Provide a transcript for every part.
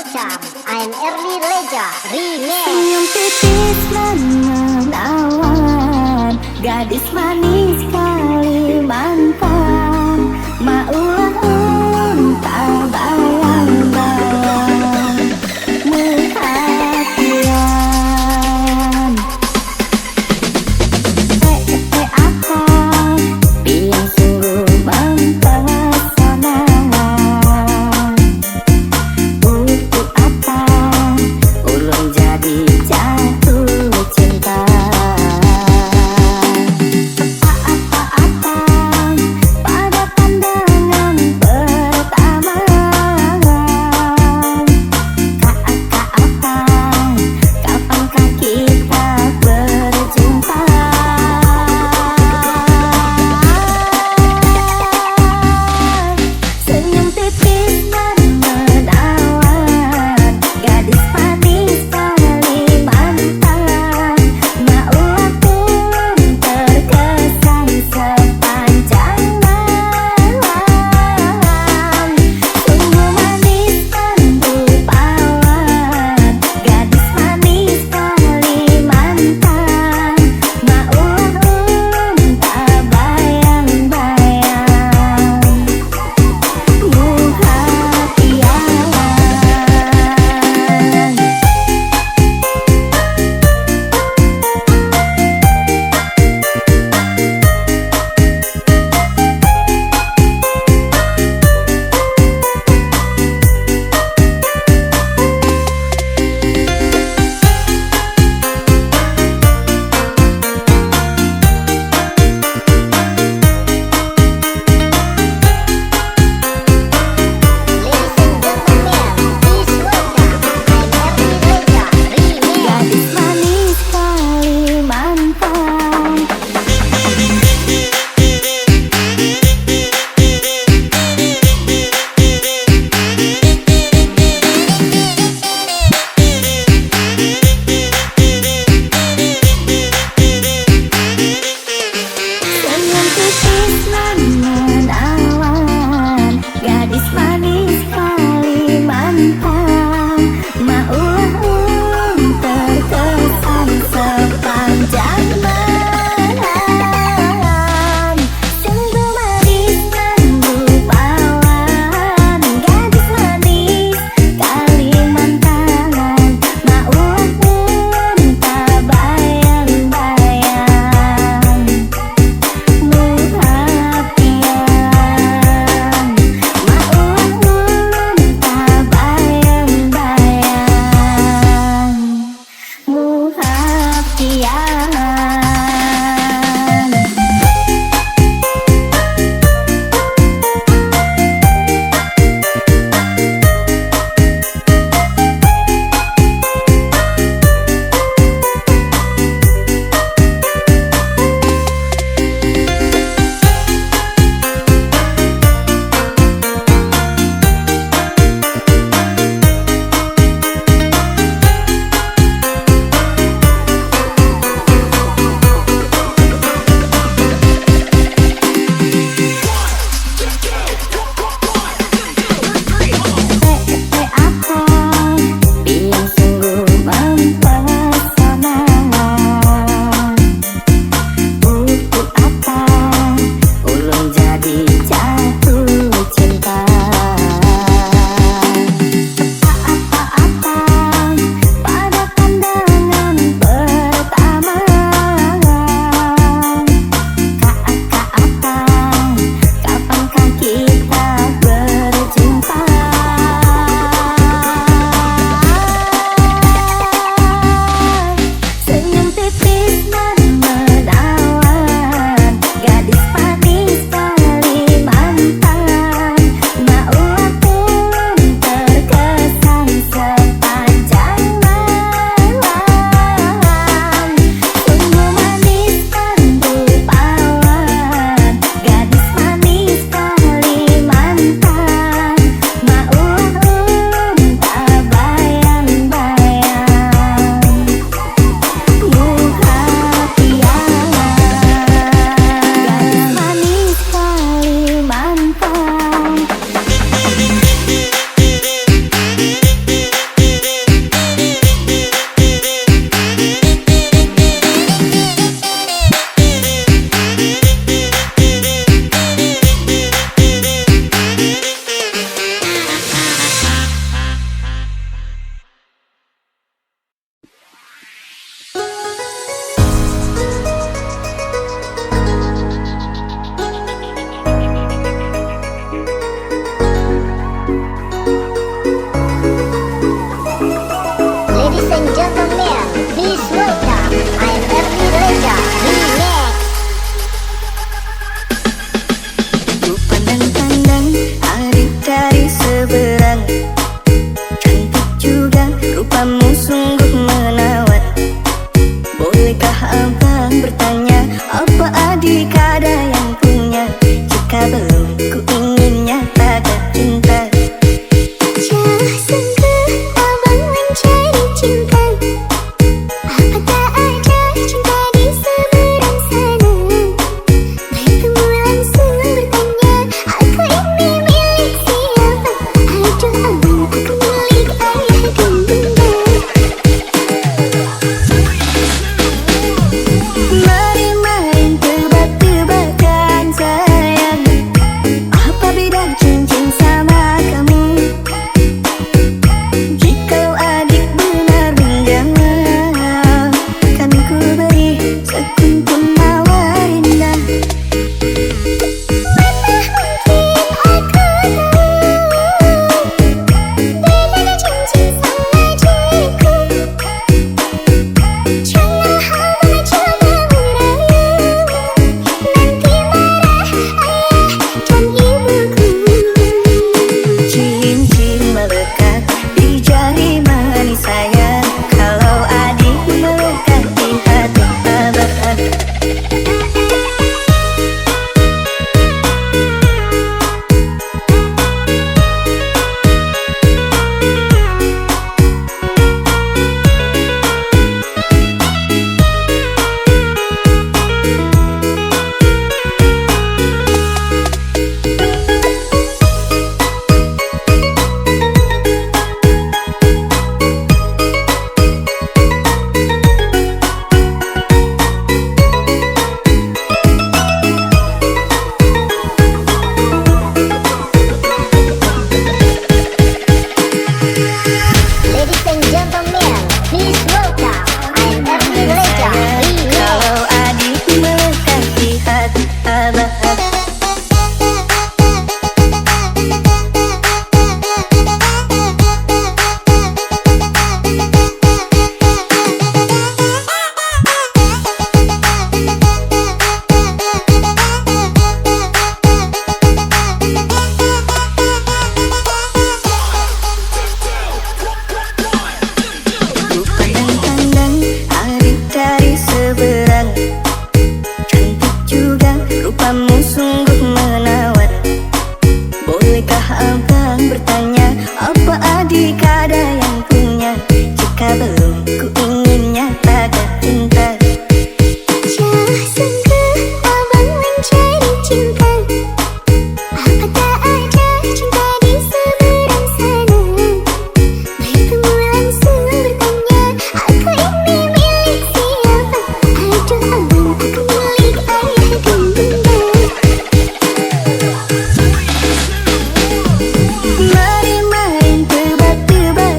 Cam, I'm Early Leja, Remix. Senyum tipis menawan, gadis manis Kalimantan, maulah unta bayang-bayang perhatian. Akang yang sungguh mempesona. Untuk apa ulun jadi jatuh cinta? Apa-apa jika ada yang punya, jika belum ku ingin nyatakan cinta. Jauh sungguh abang mencari cinta, apa tak ada cinta di seberang sana. Bertemu langsung bertanya, aku ini milik siapa? Aduh abang, aku milik ayah dan bunda. Mari main tebak-tebakan,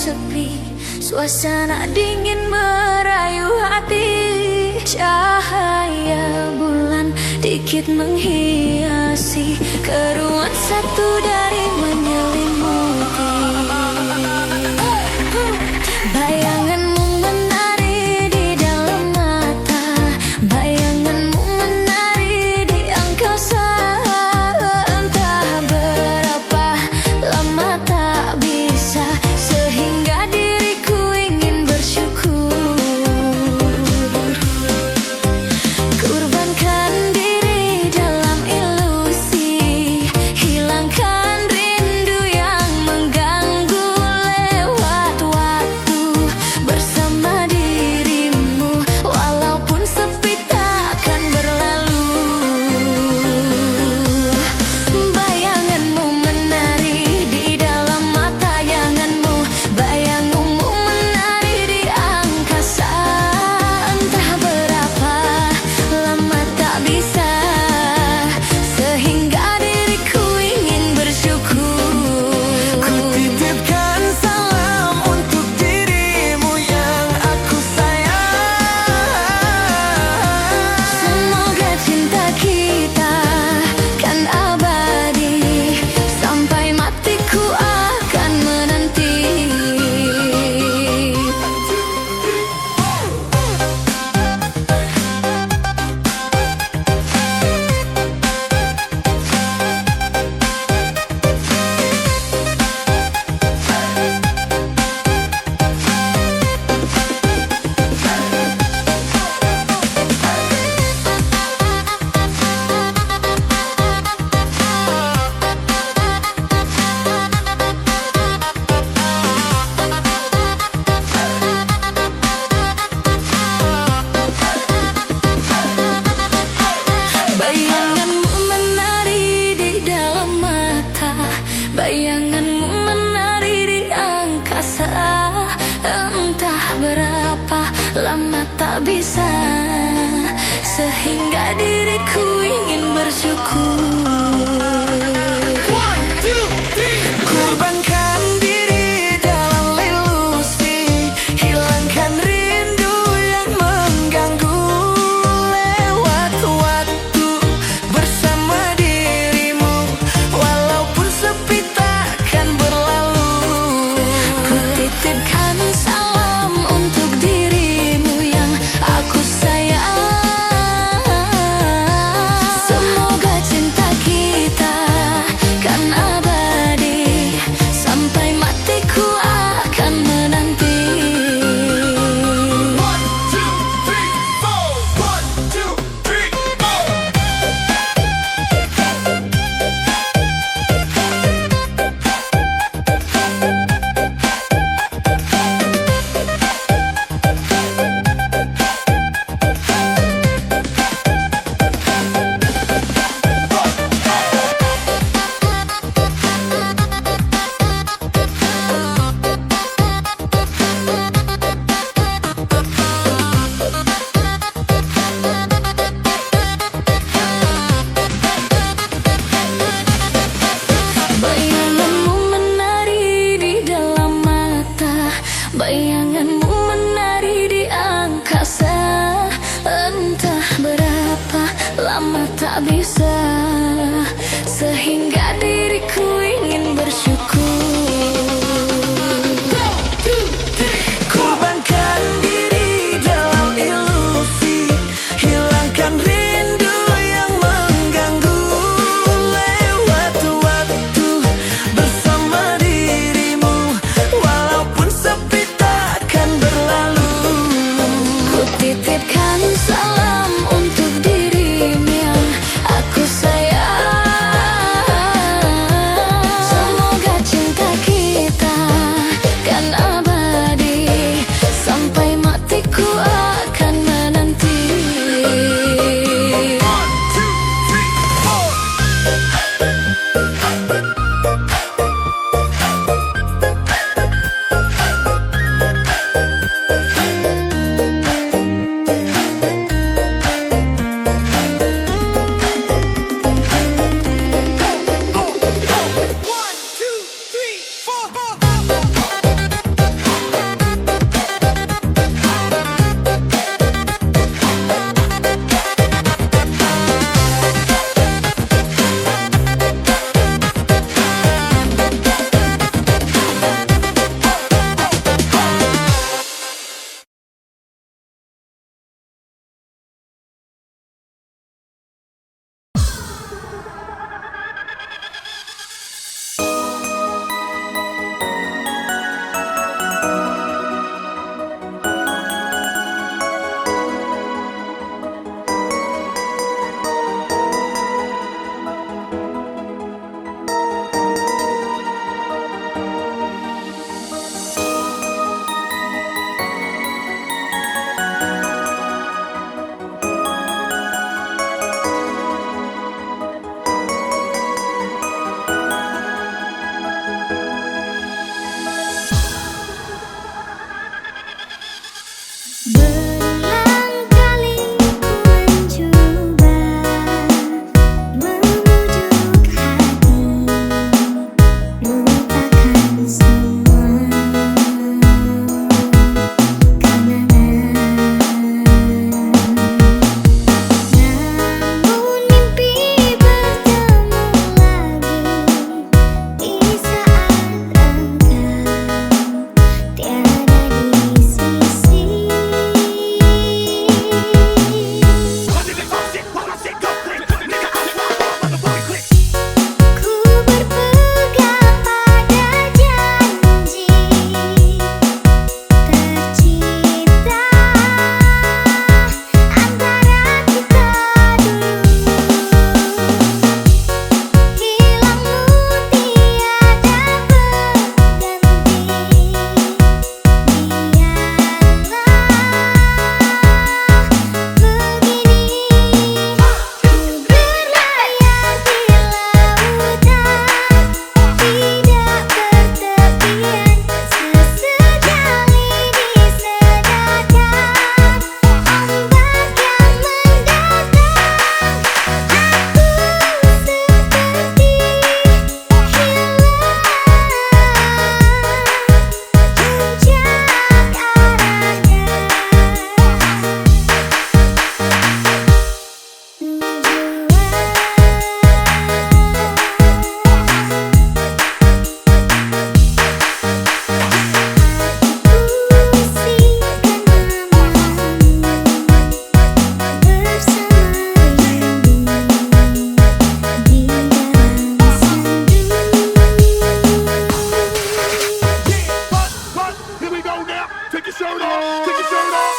sepi, suasana dingin merayu hati. Cahaya bulan dikit menghiasi keruan satu dari menyelimuti. Bayanganmu menari di dalam mata, bayanganmu menari di angkasa. Entah berapa lama tak bisa, sehingga diriku ingin bersyukur. Kurbankan diri dalam ilusi, hilangkan rindu yang mengganggu. Lewat waktu bersama dirimu, walaupun sepi takkan berlalu. Bayanganmu menari di dalam mata yanganmu, bayanganmu menari di angkasa. Entah berapa lama tak bisa, sehingga diriku ingin bersyukur. Ku titipkan salam untuk dirimu yang aku sayang. Semoga cinta kita kan abadi, sampai matiku akan menanti. Bayanganmu menari di dalam mata, bayanganmu menari di angkasa. Entah berapa lama tak bisa, sehingga diriku ingin bersyukur. Kurbankan diri dalam ilusi, hilangkan rindu yang mengganggu. Lewat waktu bersama dirimu, walaupun sepi takkan berlalu. Ku titipkan salam untuk dirimu yang aku sayang. Semoga cinta kita kan abadi, sampai matiku akan menanti. 1, 2, 3, 4. Bayanganmu menari di dalam mata, bayanganmu menari di angkasa. Entah berapa lama tak bisa, sehingga diriku ingin bersyukur. Kurbankan diri dalam ilusi, hilangkan rindu yang mengganggu. Lewat waktu bersama dirimu, walaupun sepi takkan go now. Take your shirt off. Take your shirt off.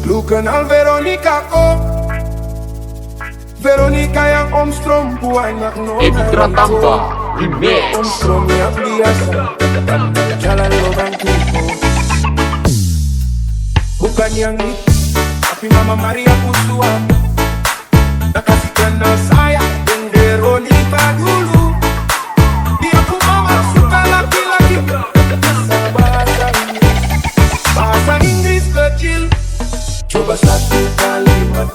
Lu kenal Veronica kok? Veronica yang Om Strom banyak Edra Tambah Remix. Om Strom yang biasa jalan lubang kuku. Bukan yang itu, tapi Mama Maria Kusua tak kasih kenal saya dengan Veronica dulu. Dia pun mama suka laki-laki bahasa Inggris kecil. Coba satu kalimat,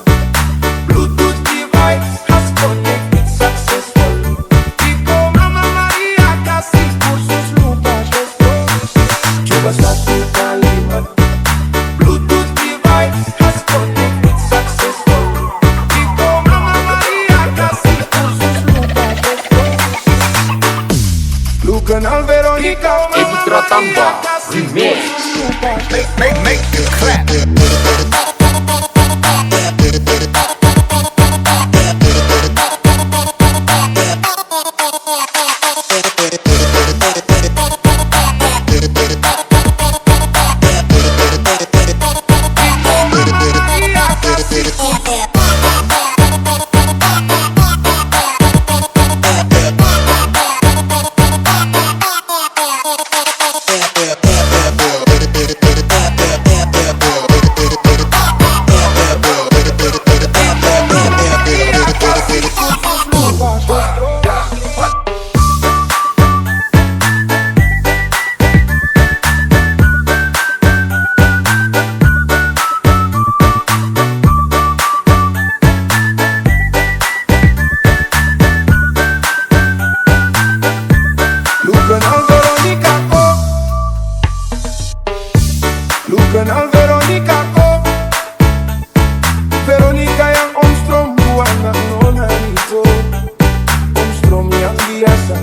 Bluetooth device has connected successfully. Iko Mama Maria kasih kursus lupa gesto. Coba satu kalimat, Bluetooth device has connected successfully. kenal Veronica, Edi Pratamba Remix. make you clap. Kenal Veronica kok, Veronica yang Om Strom buat anak nona itu, Om Strom yang biasa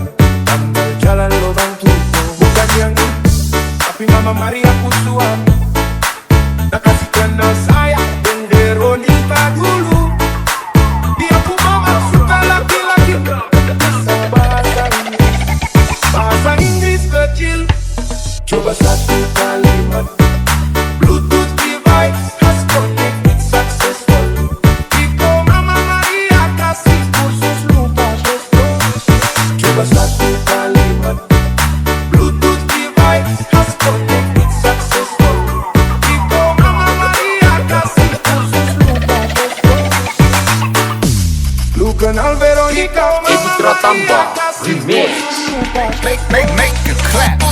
tambal jalan lubang tubuh. Bukan yang itu, tapi Mama Maria Kusuam tak kasih kenal saya dan Veronica dulu. Dia pun mama suka laki-laki bisa bahasa Inggris, bahasa Inggris kecil. Coba satu kalimat. Bluetooth device has connected successfully. Iko Mama Maria kasih kursus lupa gesto. Coba satu kalimat. Bluetooth device has connected successfully. Iko Mama Maria kasih kursus lupa gesto. Lu kenal Veronica, Edi Pratamba Remix. make you clap.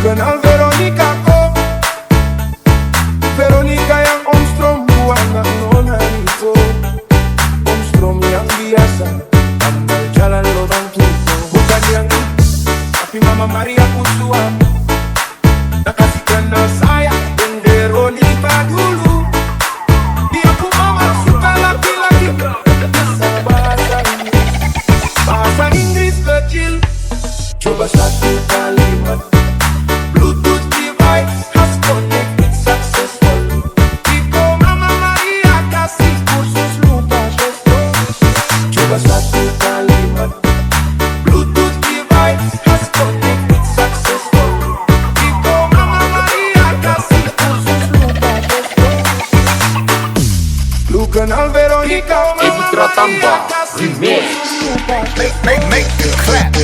Kenal Veronica kok, Veronica yang Om Strom buat anak nona itu, Om Strom yang biasa tambal jalan lubang tubuh. Bukan yang itu, tapi Mama Maria Kusuam tak kasih kenal saya dan Veronica dulu. Dia pun mama suka laki-laki bisa bahasa Inggris, bahasa Inggris kecil. Coba satu kalimat. Bluetooth device has connected successfully. Iko Mama Maria kasih kursus lupa gesto. Coba satu kalimat. Bluetooth device has connected successfully. Iko Mama Maria kasih kursus lupa gesto. Lu kenal Veronica, Edi Pratamba Remix. make you clap.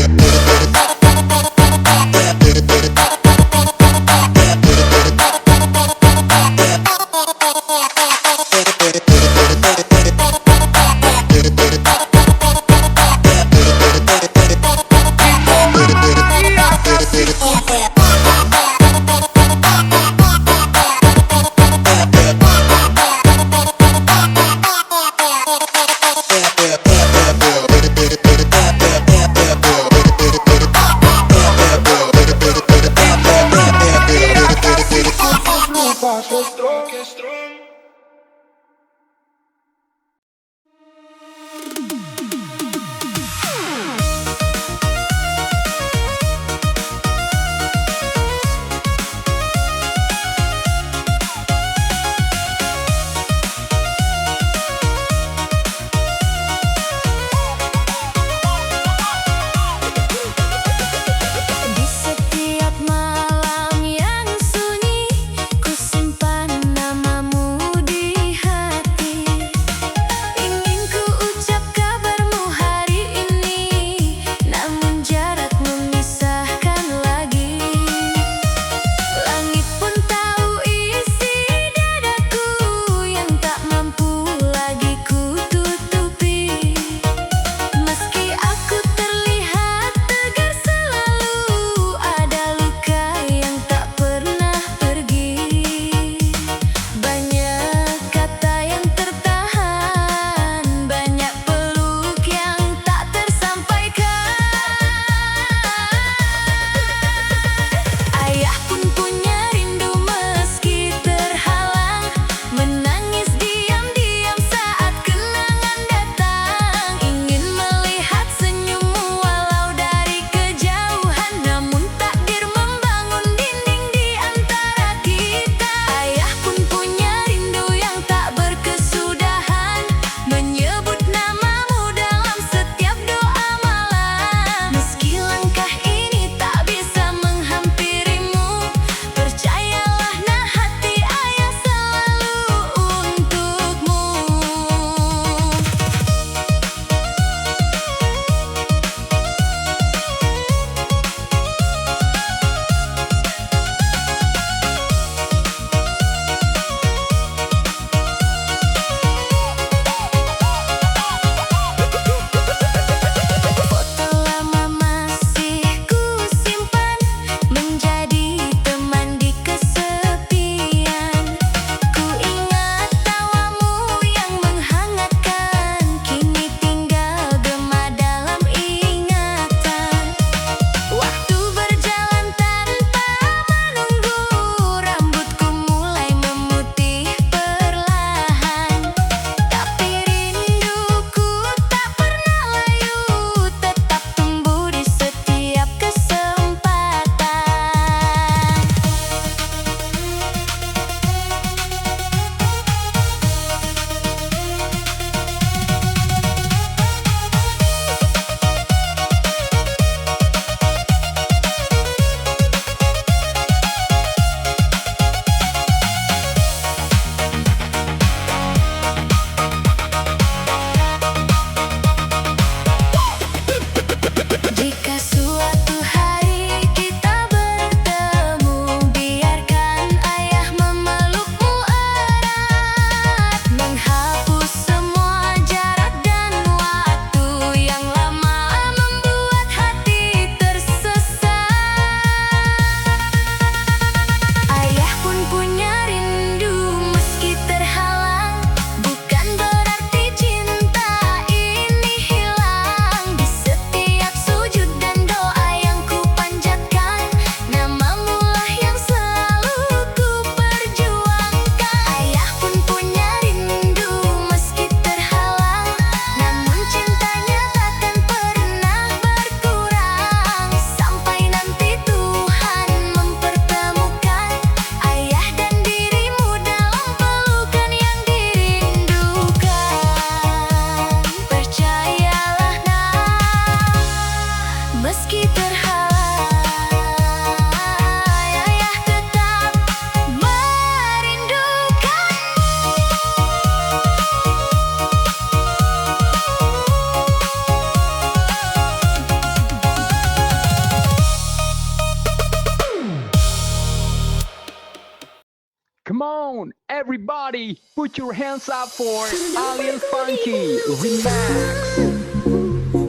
tune. Everybody, put your hands up for Alien Funky Remix.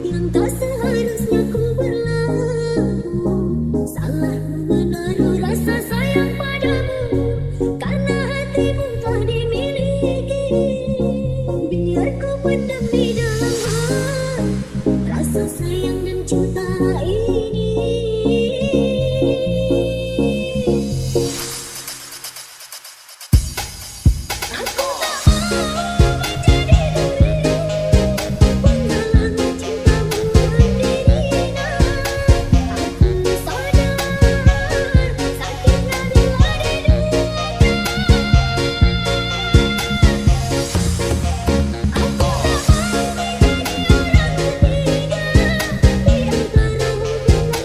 Yang tak seharusnya ku berlaku, salah menaruh rasa sayang padamu, karena hatimu telah dimiliki. Biar ku pendam di dalam hati rasa sayang dan cinta ini. Aku tak mau menjadi duri, penghalang cintamu mendirina. Aku sadar sakitnya bila diduakan. Aku tak mau menjadi orang ketiga di antara hubungan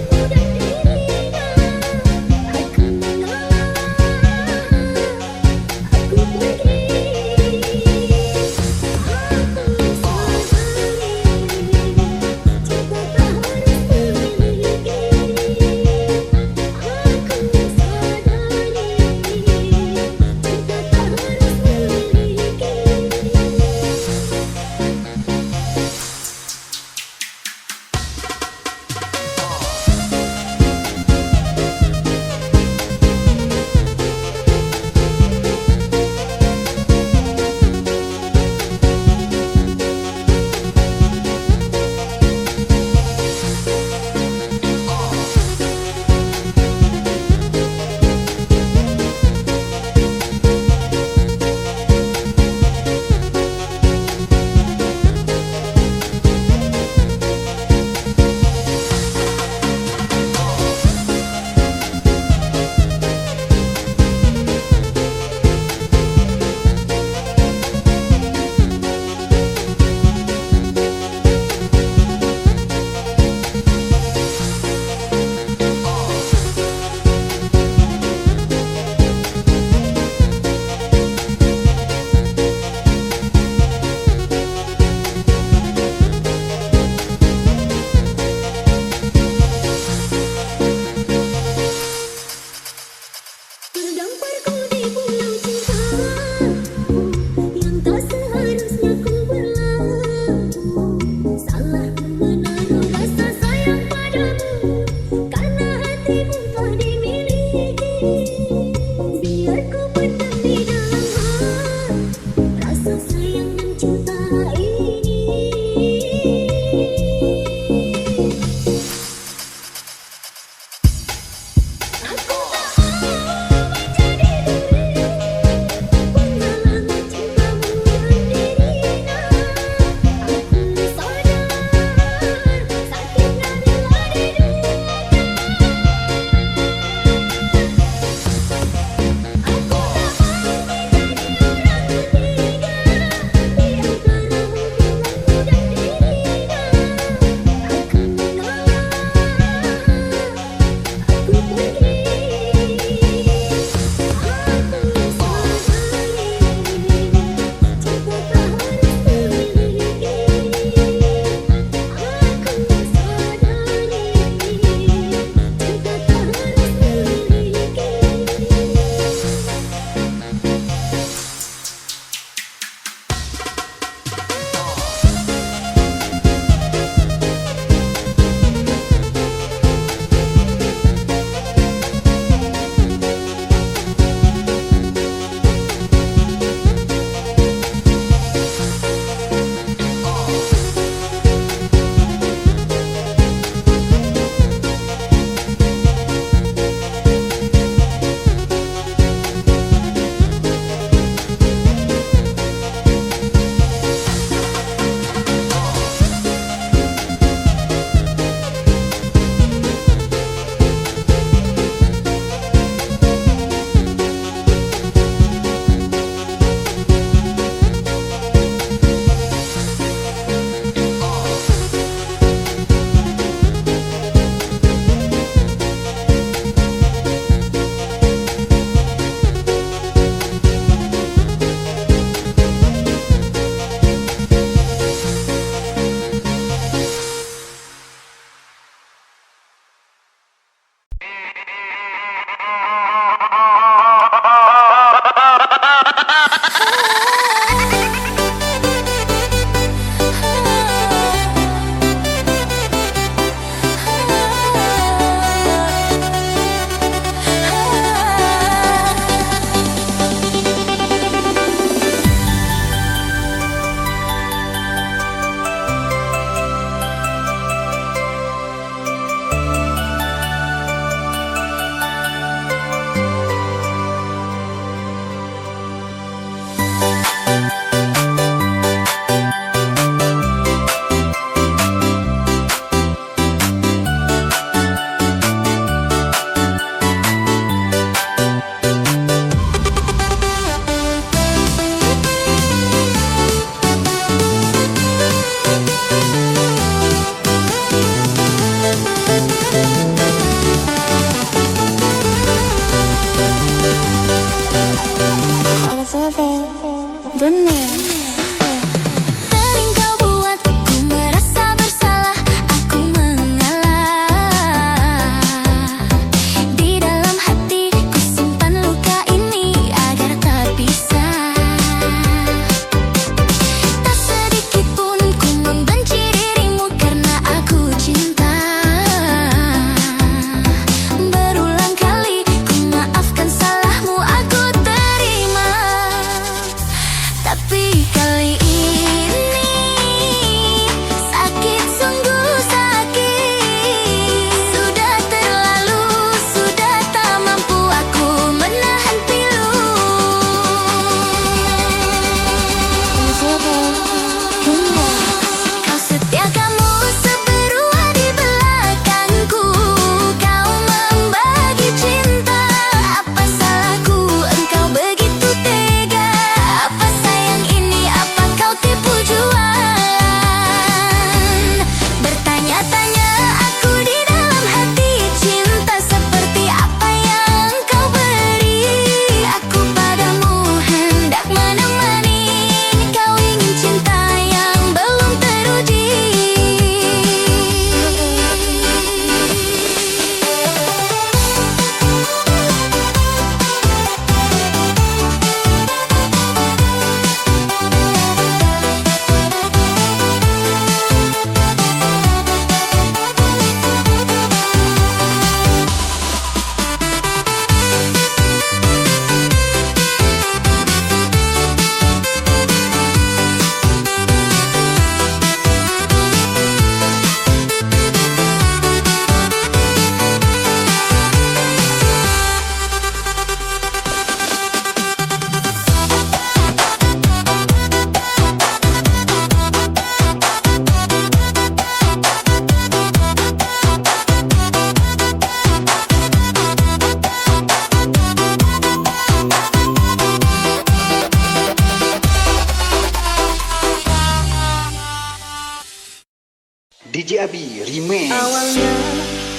DJ Abi Remix. Awalnya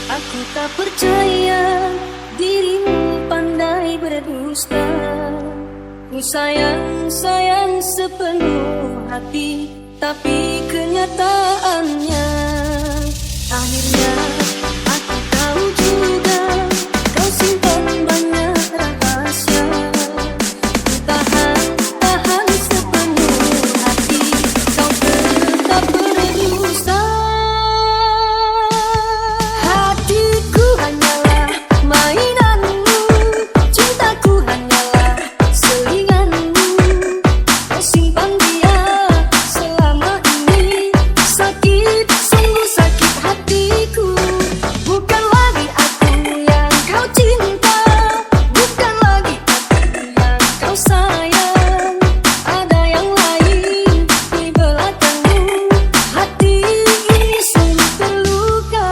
aku tak percaya dirimu pandai berdusta. Ku sayang sepenuh hati, tapi kenyataannya akhirnya aku tahu juga kau simpan banyak rahasia. Ku tahan sepenuh hati, kau tetap berdusta. Hatiku hanyalah mainanmu, cintaku hanyalah selinganmu. Kau simpan dia selama ini, sakit, sungguh sakit hatiku. Bukan lagi aku yang kau cinta, bukan lagi aku yang kau sayang. Ada yang lain di belakangmu, hati ini sungguh terluka.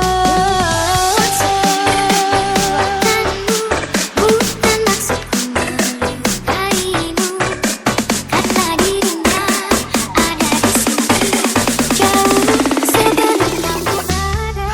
Bukan maksudku melukaimu, karena dirinya ada di sini. Jauh sebelum kamu ada.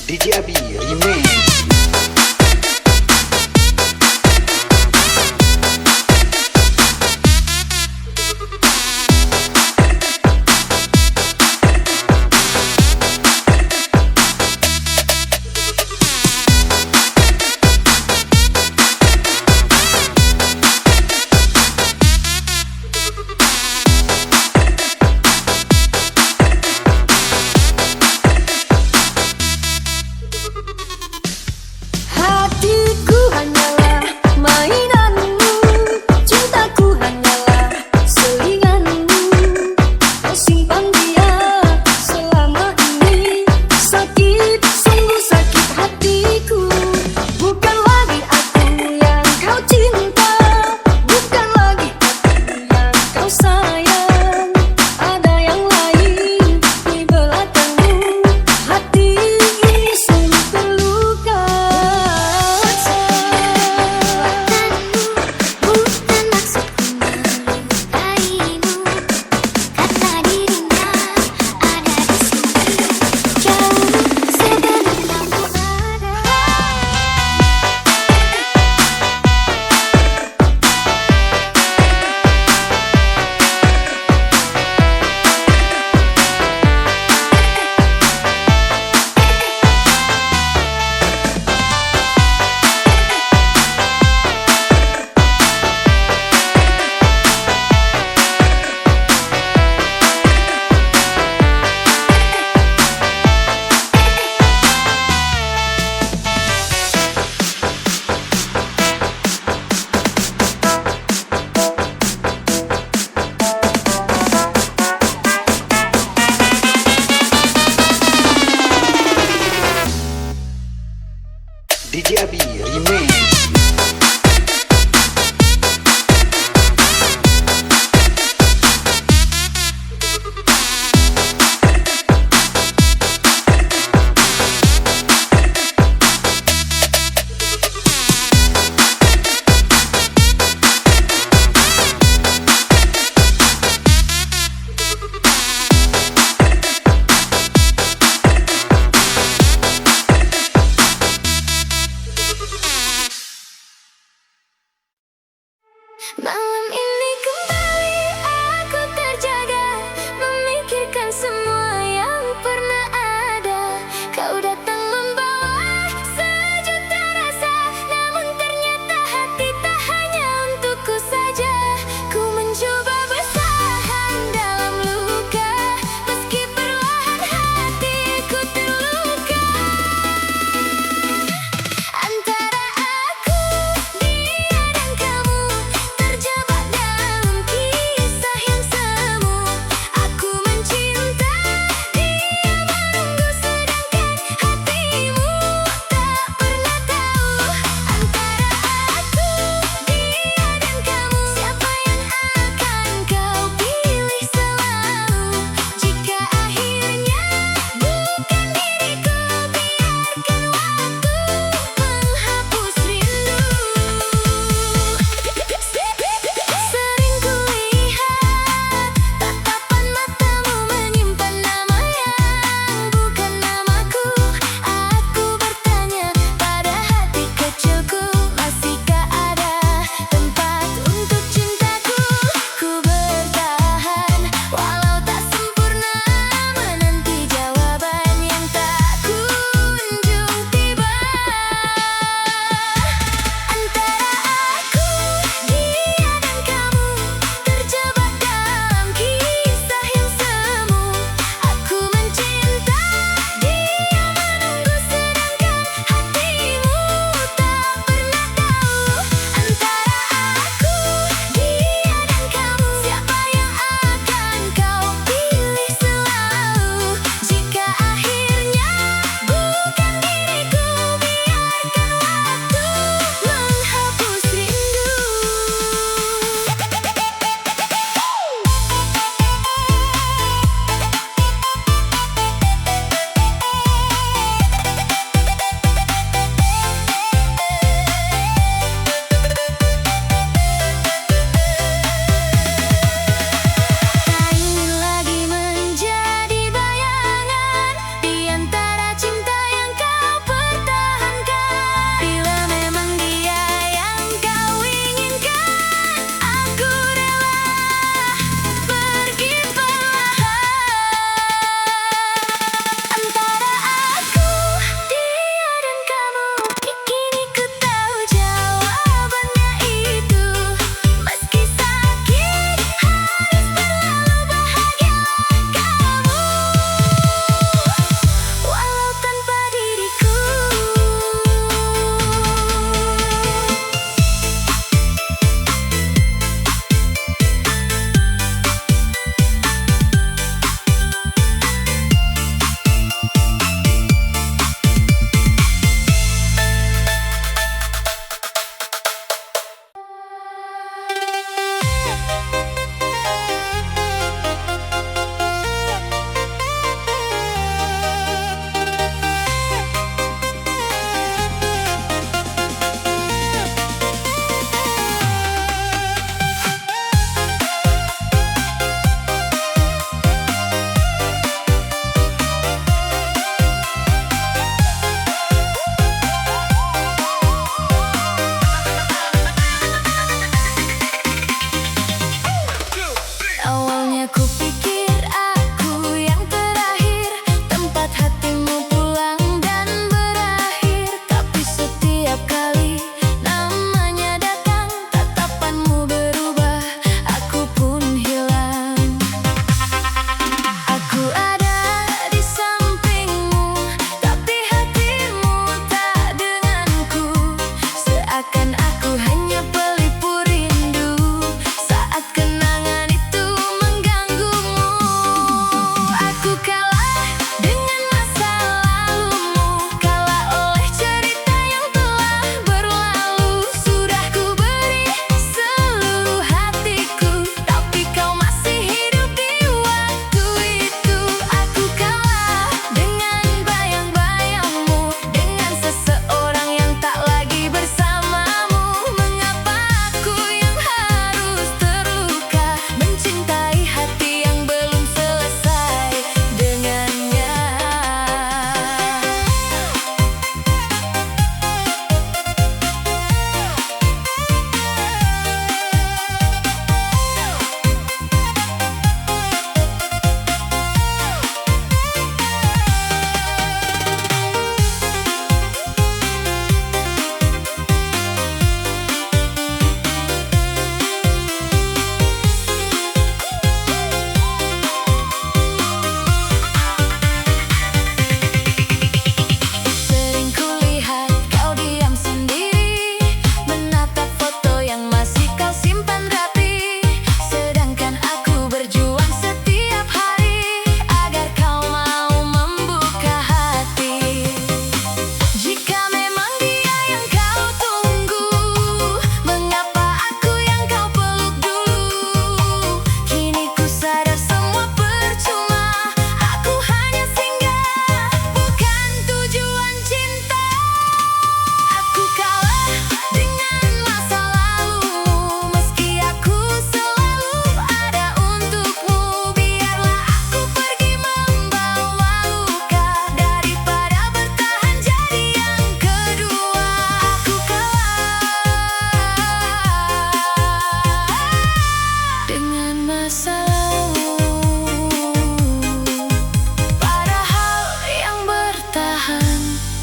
DJ Abi Remix. Hatiku hanyalah mainanmu, cintaku hanyalah selinganmu. Kau simpan dia selama ini, sakit, sungguh sakit hatiku. Bukan lagi aku yang kau cinta, bukan lagi aku yang kau sayang. Ada yang lain di belakangmu, hati ini sungguh terluka. Bukan maksudku melukaimu, karena dirinya ada di sini. Jauh sebelum kamu ada. DJ Abi Remix.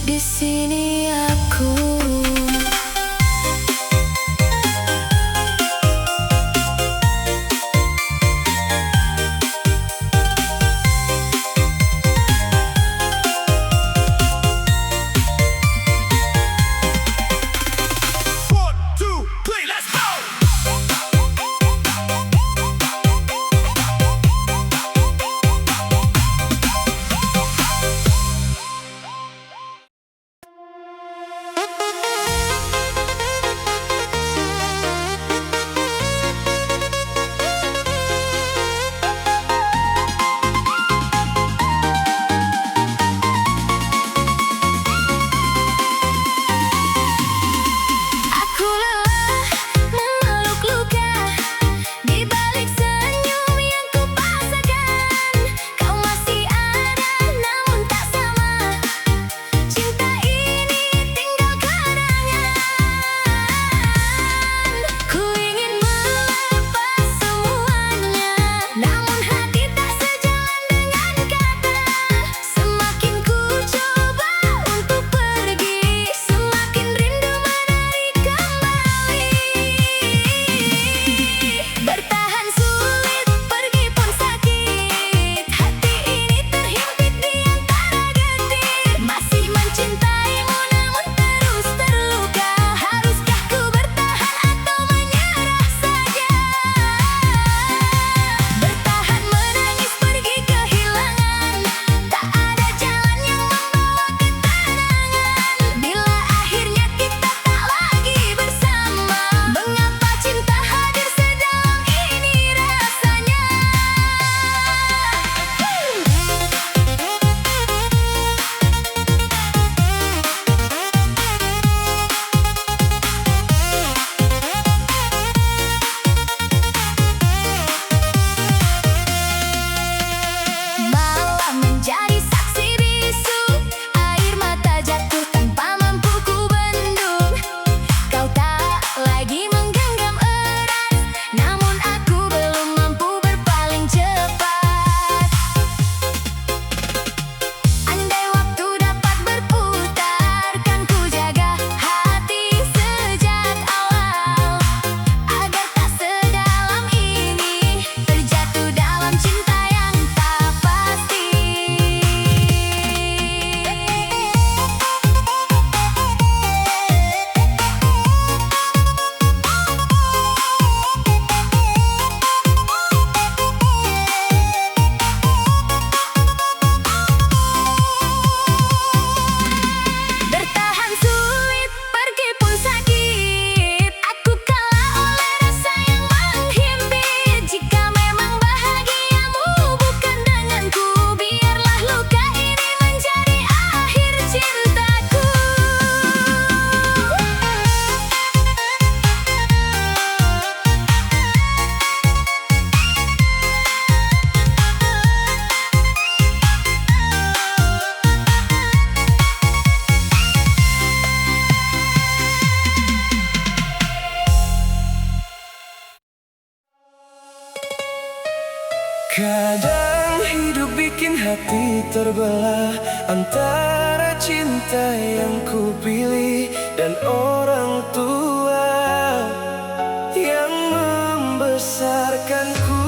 Di sini aku. Aku lelah memeluk luka di balik senyum yang kupaksakan. Kau masih ada namun tak sama. Cinta ini tinggal kenangan. Ku ingin melepas semuanya, namun hati tak sejalan dengan kata. Semakin ku coba untuk pergi, semakin rindu menarik kembali. Bertahan sulit, pergi pun sakit. Hati ini terhimpit di antara getir. Masih mencintaimu namun terus terluka. Haruskah ku bertahan atau menyerah saja? Bertahan menangis pergi kehilangan. Tak ada jalan yang membawa ketenangan. Bila akhirnya kita tak lagi bersama, mengapa cinta hadir sedalam ini rasanya? Malam menjadi saksi bisu, air mata jatuh tanpa mampu ku bendung. Kau tak lagi menggenggam erat, namun aku belum mampu berpaling cepat. Andai waktu dapat berputar, kan ku jaga hati sejak awal, agar tak sedalam ini terjatuh dalam cinta yang tak pasti. Bertahan sulit, pergi pun sakit. Aku kalah oleh rasa yang menghimpit. Jika memang bahagiamu bukan denganku, biarlah luka ini menjadi akhir cintaku. Kadang hidup bikin hati terbelah antara cinta yang ku pilih dan orang tua yang membesarkanku.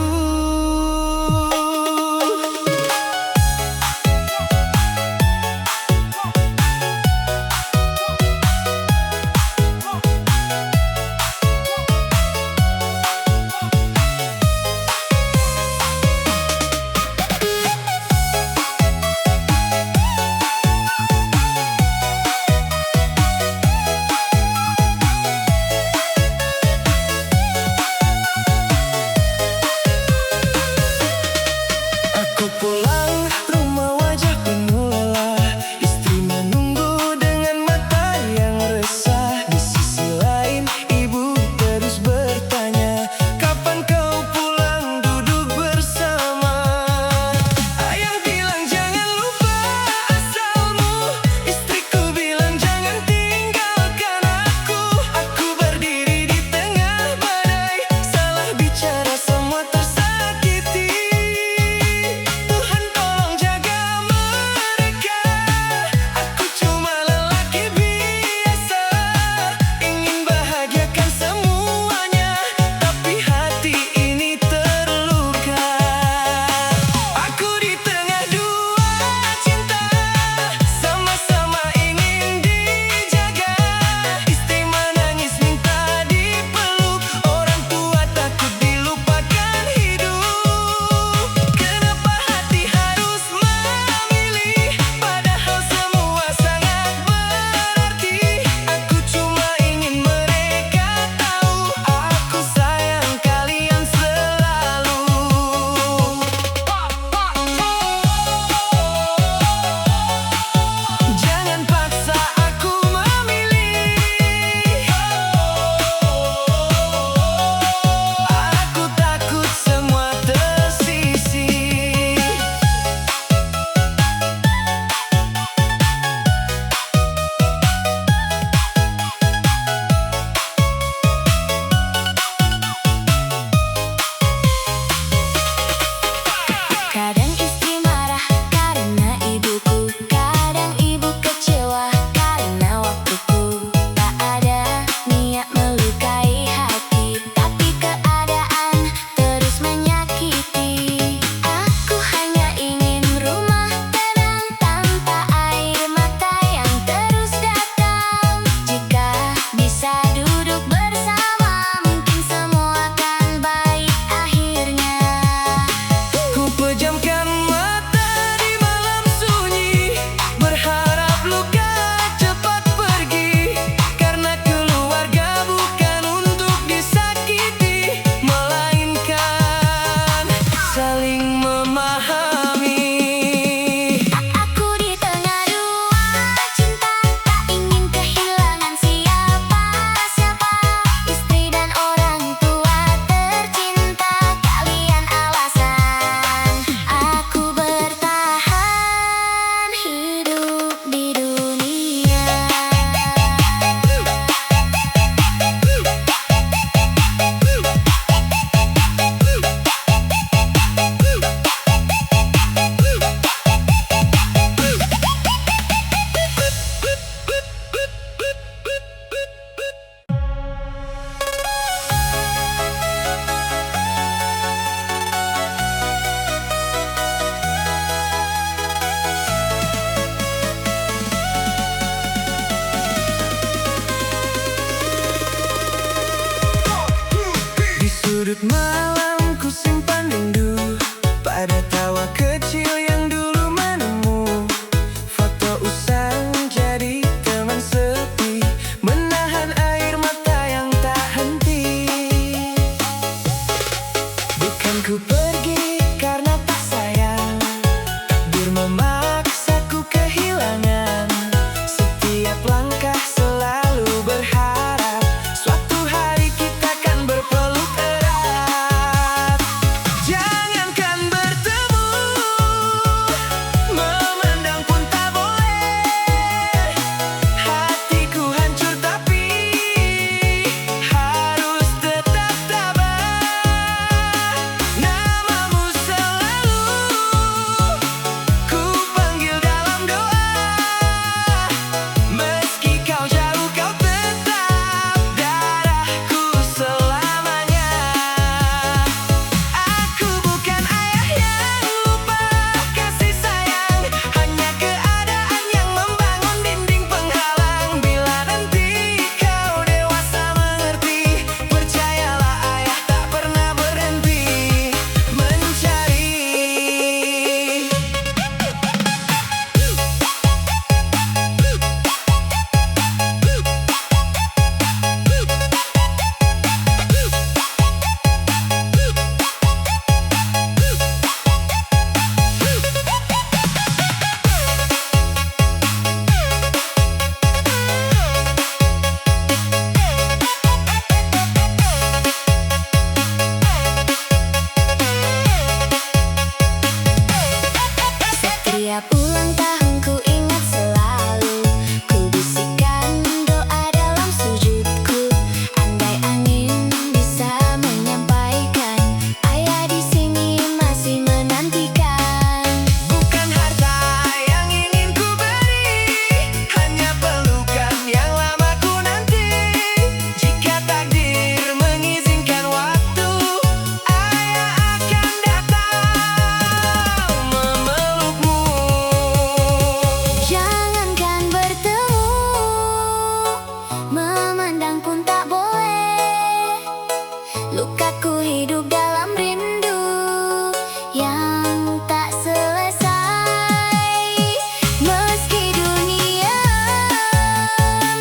Larut malam ku simpan rindu pada tawa kecil yang dulu menemu. Foto usang jadi teman sepi, menahan air mata yang tak henti. Bukan ku pergi karena tak sayang, takdir memaksaku kehilangan. Setiap langkah selalu berharap suatu hari kita kan berpeluk erat. Jangankan bertemu, memandang pun tak boleh. Hatiku hancur tapi harus tetap tabah. Namamu selalu ku panggil dalam doa. Meski kau jauh, kau tetap darahku selamanya. Aku bukan ayah yang lupa kasih sayang, hanya keadaan yang membangun dinding penghalang. Bila nanti kau dewasa mengerti, percayalah ayah tak pernah berhenti mencari. Setiap ulang tahun ku ingat selalu, ku bisikan doa dalam sujudku. Andai angin bisa menyampaikan, ayah di sini masih menantikan. Bukan harta yang ingin ku beri, hanya pelukan yang lama ku nanti. Jika takdir mengizinkan waktu, ayah akan datang memelukmu. Jangankan bertemu, memandang pun tak boleh. Lukaku hidup dalam rindu yang tak selesai. Meski dunia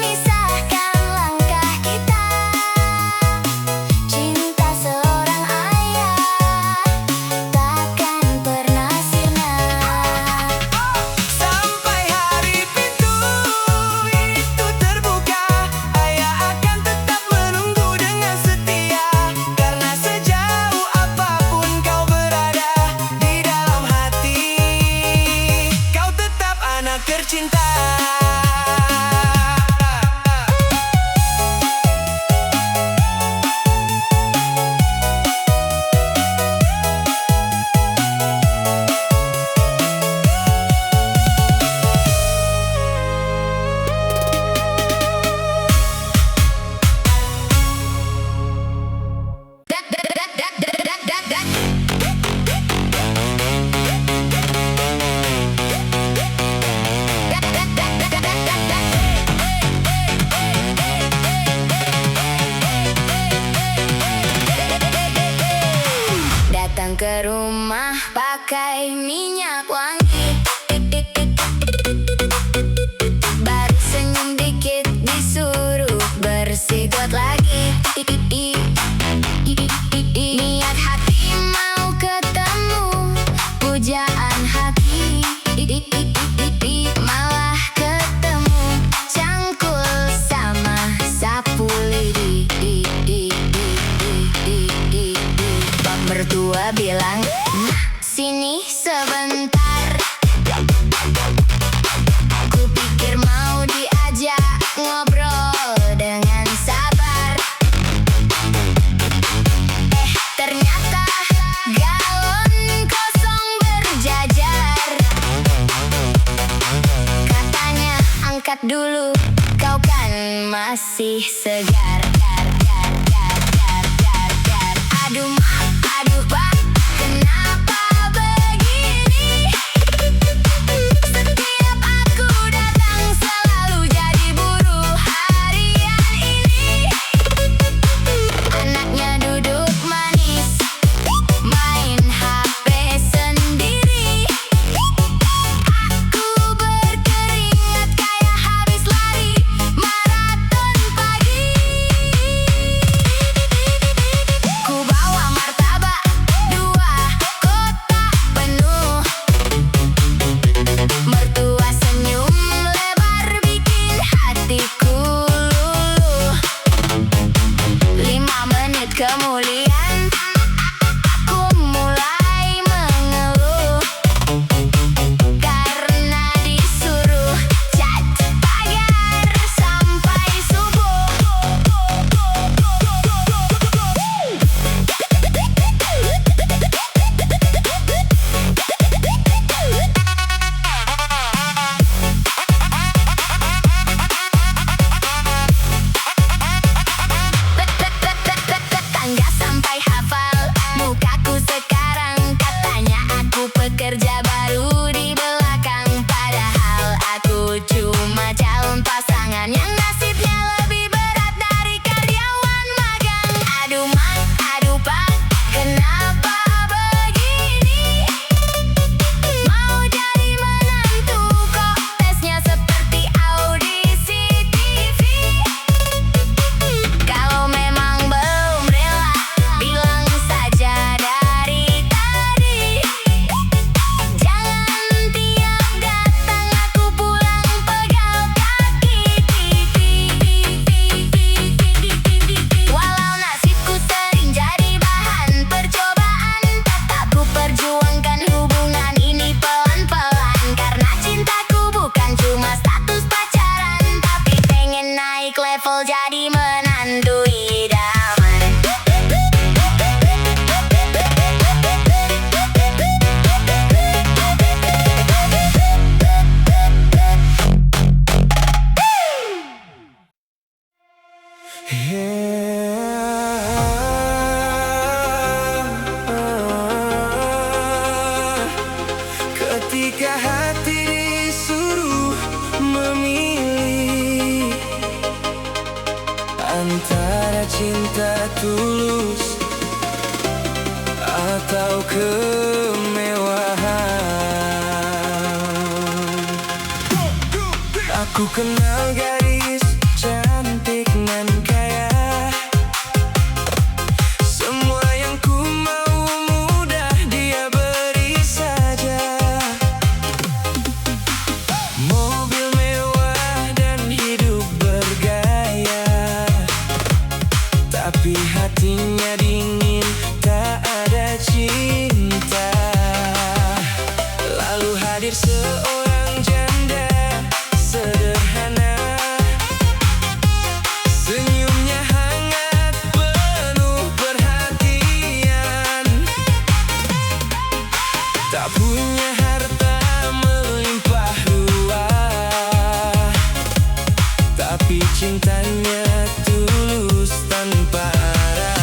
misahkan langkah kita, cinta seorang ayah takkan pernah sirna. Sampai hari pintu itu terbuka, ayah akan tetap menunggu dengan setia. Karena sejauh apapun kau berada di dalam hati, kau tetap anak tercinta. Datang ke rumah pakai minyak wangi, baru senyum dikit disuruh bersih got lagi. Niat hati mau ketemu, pujaan hati malah ketemu cangkul sama sapu lidi. Bang mertua bilang, sini sebentar. Ku pikir mau diajak ngobrol dengan sabar. Ternyata galon kosong berjajar. Katanya angkat dulu, kau kan masih segar. Aduh mak, aduh bang, kenapa begini? Setiap aku datang selalu jadi buruh harian ini. Anaknya duduk manis tulus atau kemewahan. Aku kenal gadis cantik nan kaya, semua yang ku mau mudah dia beri saja. Mobil mewah dan hidup bergaya, tapi hatinya dingin, tak ada cinta. Lalu hadir seorang janda sederhana, senyumnya hangat penuh perhatian. Tak punya harta melimpah ruah, tapi cintanya tulus tanpa arah.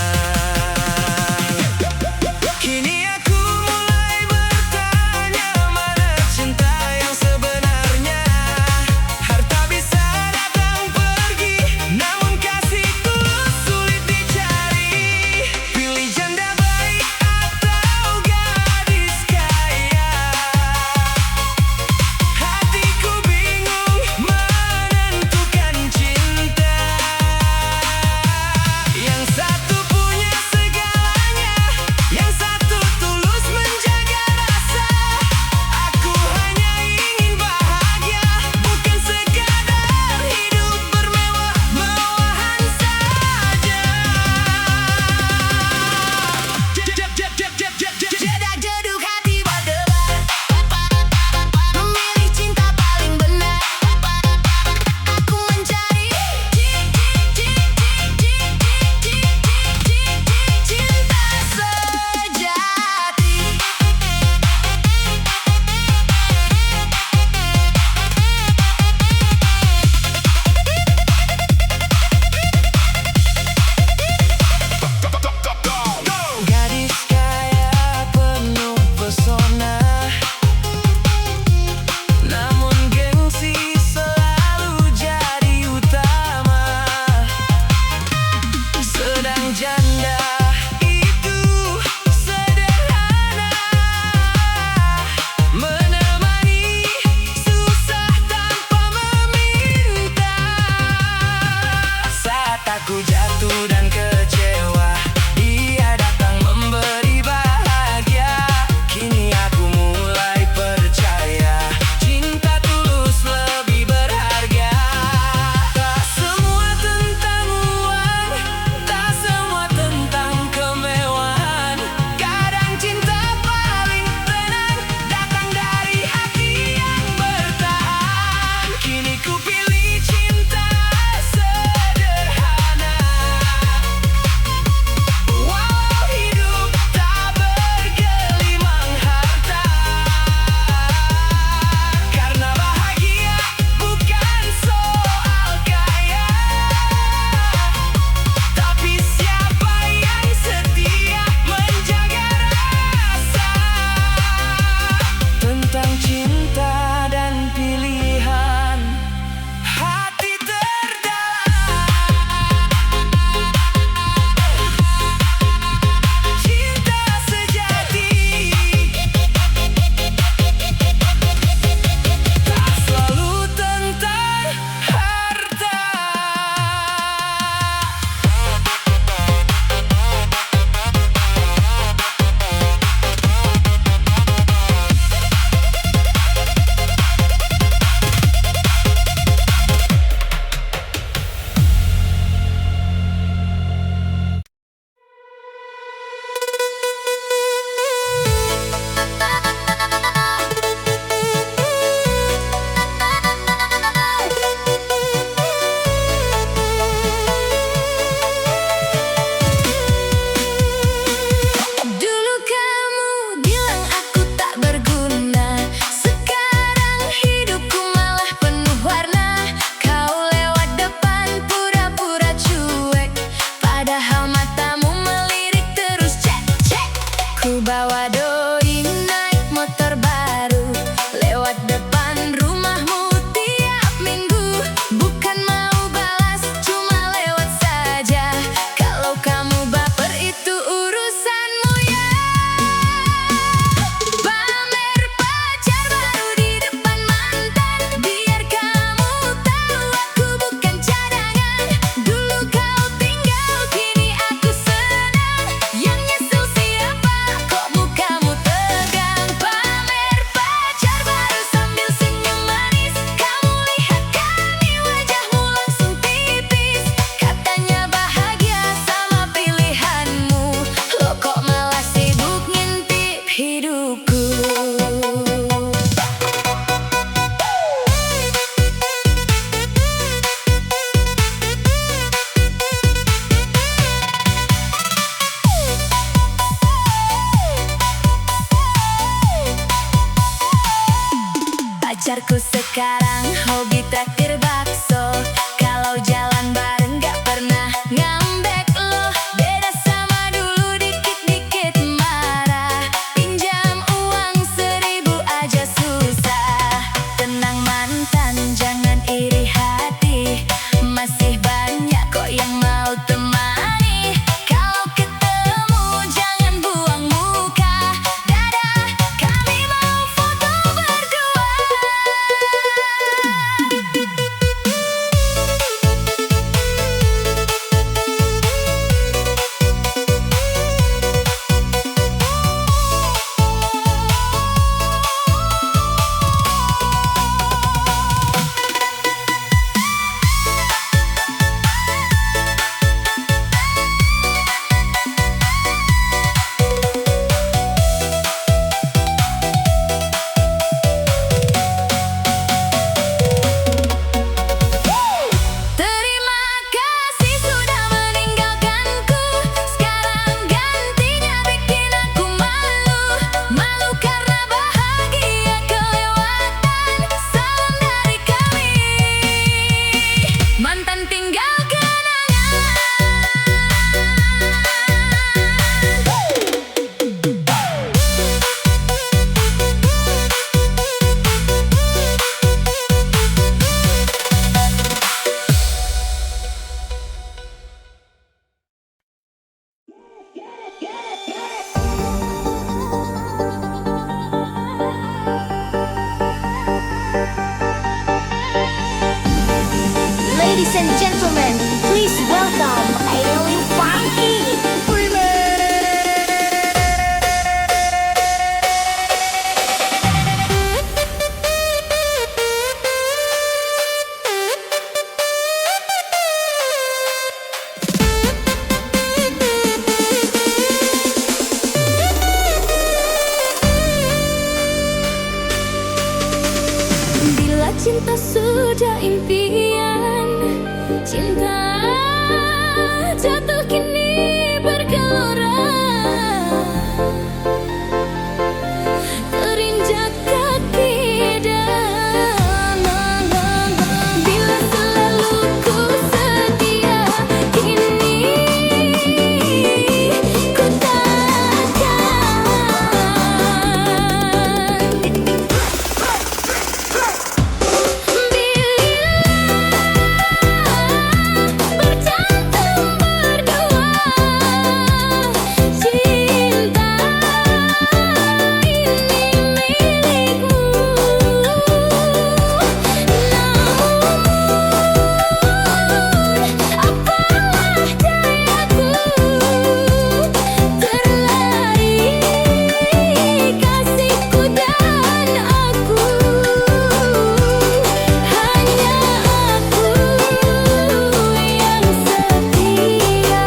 Kini aku mulai bertanya, mana cinta yang sebenarnya? Harta bisa datang pergi, namun kasih tulus sulit dicari. Pilih janda baik atau gadis kaya, hatiku bingung menentukan cinta. Ladies and gentlemen, please welcome Alien Funky. Bila cinta sudah impian, cinta jatuh kini bergelora, terinjak kaki dan bila selalu ku setia, kini ku takkan bercantum berdua, cinta ini milikmu. Namun apalah dayaku, terlari kasihku dan aku, hanya aku yang setia.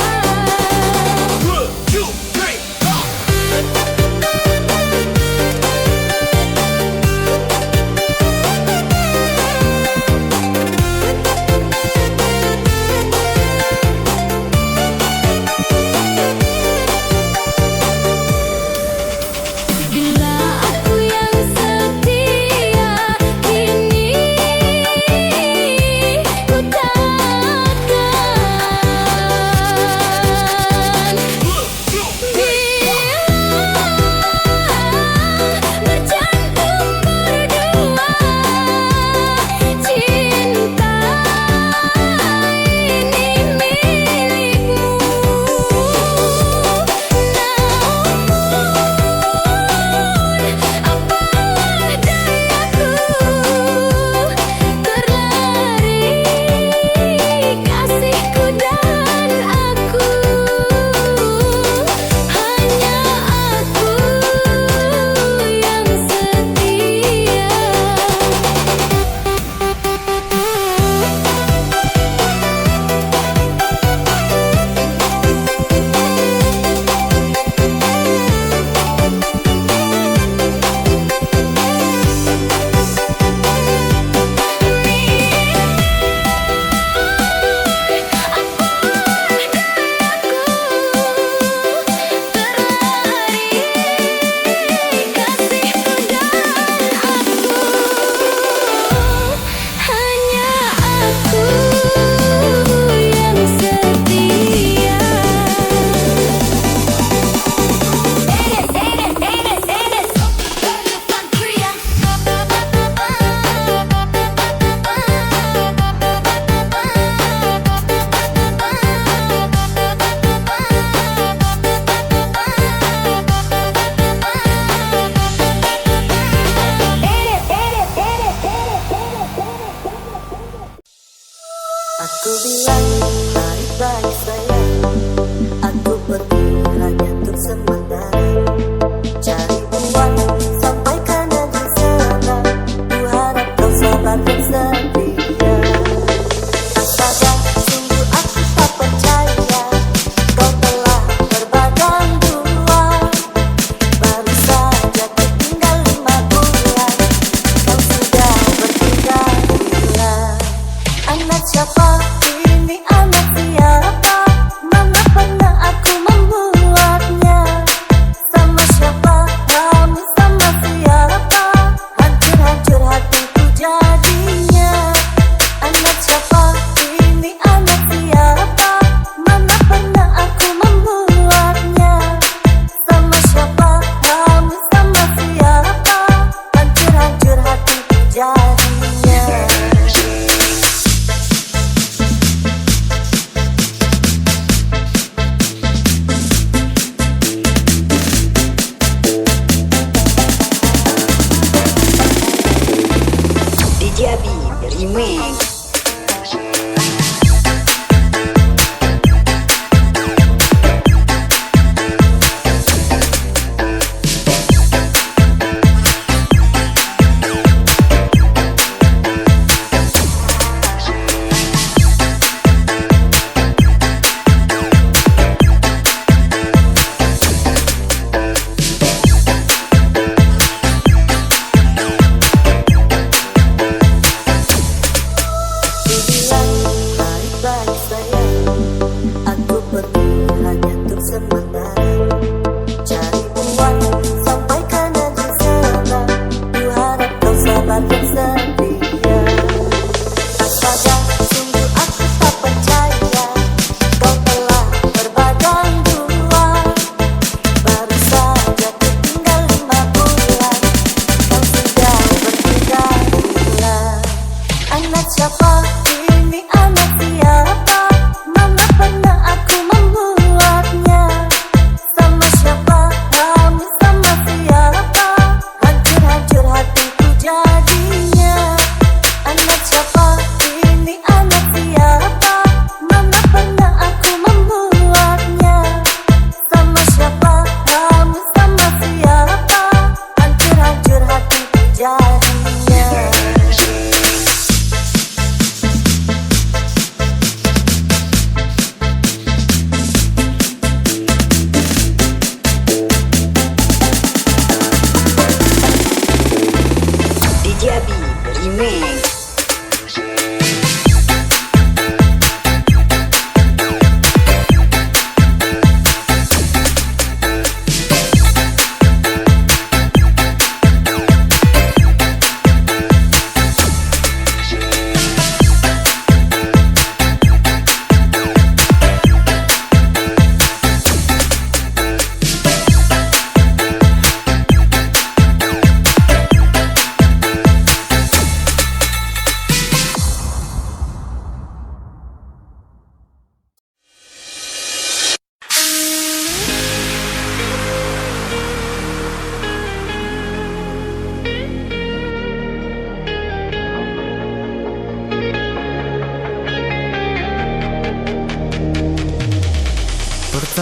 Bila aku yang setia, kini ku takkan. Bercantum berdua, cinta ini milikmu. Apalah dayaku, terlari kasihku dan aku, hanya aku yang setia. Aku bilang baik-baik sayang, aku pergi hanya untuk sementara, cari uang sampai ke negeri sana. Ku harap kau sabar dan setia. Astaga, sungguh aku tak percaya kau telah berbadan dua. Baru saja tertinggal 5 bulan, kau sudah berpindah gila. Anak siapa ini, anak siapa? Mana pernah aku membuatnya? Sama siapa kamu, sama siapa? Hancur-hancur hatiku jadinya. Anak siapa ini, anak siapa? Mana pernah aku membuatnya? Sama siapa kamu, sama siapa? Hancur-hancur hatiku jadinya.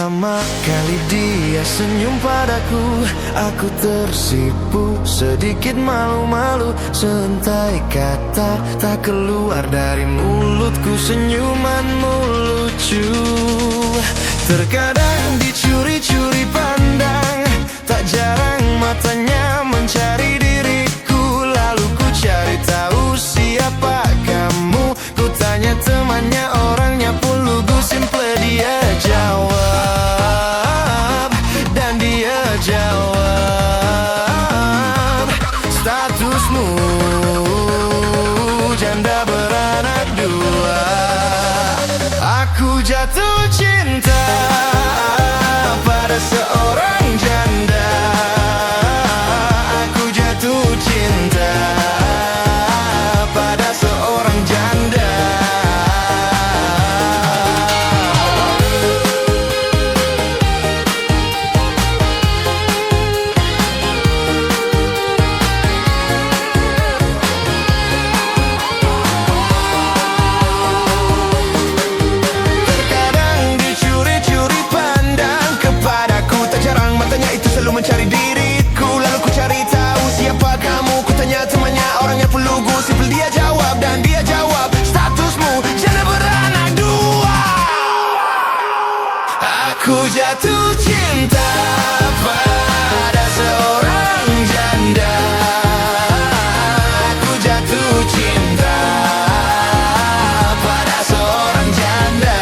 Pertama kali dia senyum padaku, aku tersipu, sedikit malu-malu. Sentai kata tak keluar dari mulutku, senyumanmu lucu. Terkadang dicuri-curi pandang, tak jarang matanya mencari diriku. Lalu ku cari tahu siapa kamu, ku tanya temannya, orangnya pun lugu. Simple dia jawab, dan dia jawab, statusmu janda beranak dua. Aku jatuh cinta pada seorang janda. Aku jatuh cinta pada seorang janda. Mencari diriku, lalu ku cari tahu siapa kamu. Ku tanya temannya, orangnya pun lugu. Simple dia jawab, dan dia jawab, statusmu janda beranak dua. Aku jatuh cinta pada seorang janda. Aku jatuh cinta pada seorang janda.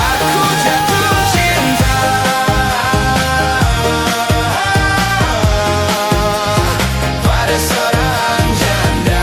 Aku jatuh cinta pada seorang janda.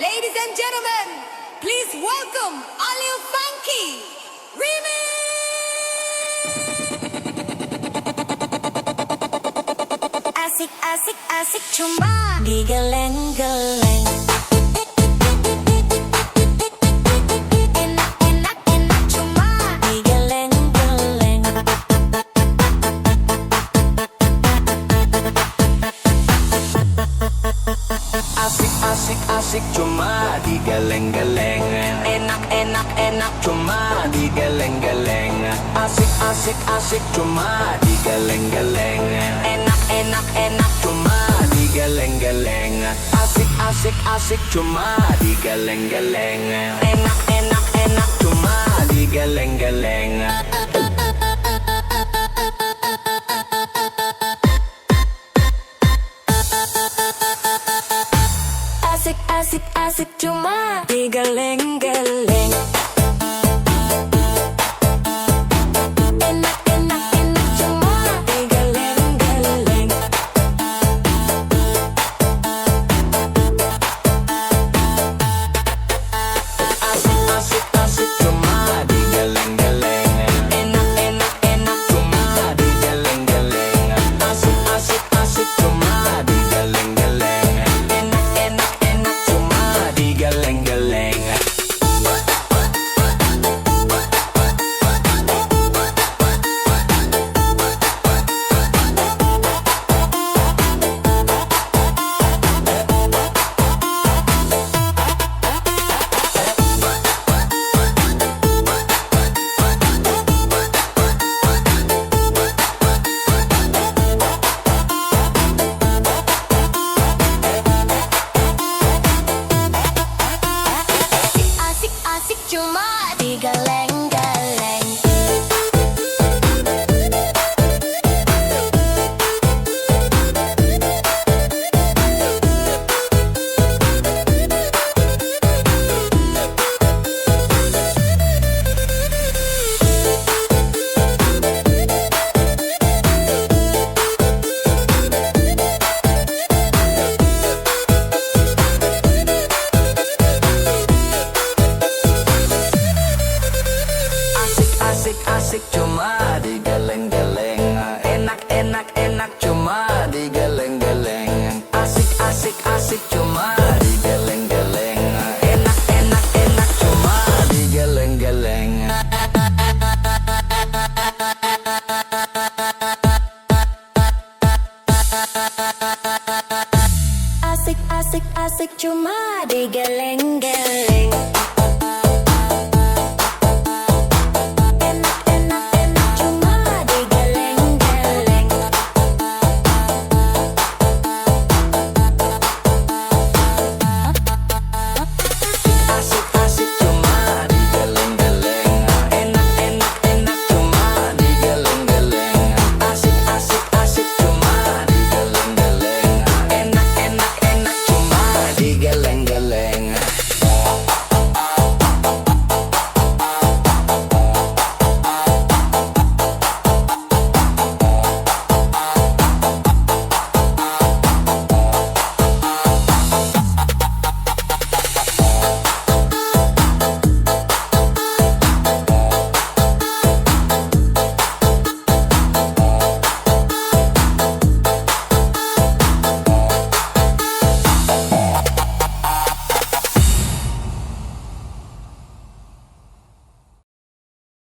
Ladies and gentlemen, please welcome Alil Funky Remix. Asik asik asik cuma digeleng-geleng. Enak enak enak cuma digeleng-geleng. Asik asik asik cuma digeleng-geleng. Enak enak enak cuma digeleng-geleng. Asik asik asik cuma digeleng-geleng. Enak enak enak cuma digeleng-geleng. Asik asik asik cuma digeleng-geleng. Enak enak enak cuma digeleng-geleng. Asik asik asik cuma digeleng-geleng. Enak enak enak cuma digeleng-geleng. Asik asik asik cuma digeleng-geleng. Enak enak enak cuma digeleng-geleng. Asik asik asik cuma digeleng-geleng. Enak enak enak cuma digeleng-geleng. Asik asik cuma digeleng-geleng. Asik asik cuma digeleng-geleng. Enak enak enak cuma digeleng-geleng. Asik asik asik cuma digeleng-geleng. Enak enak enak cuma digeleng-geleng. Asik asik asik cuma digeleng-geleng.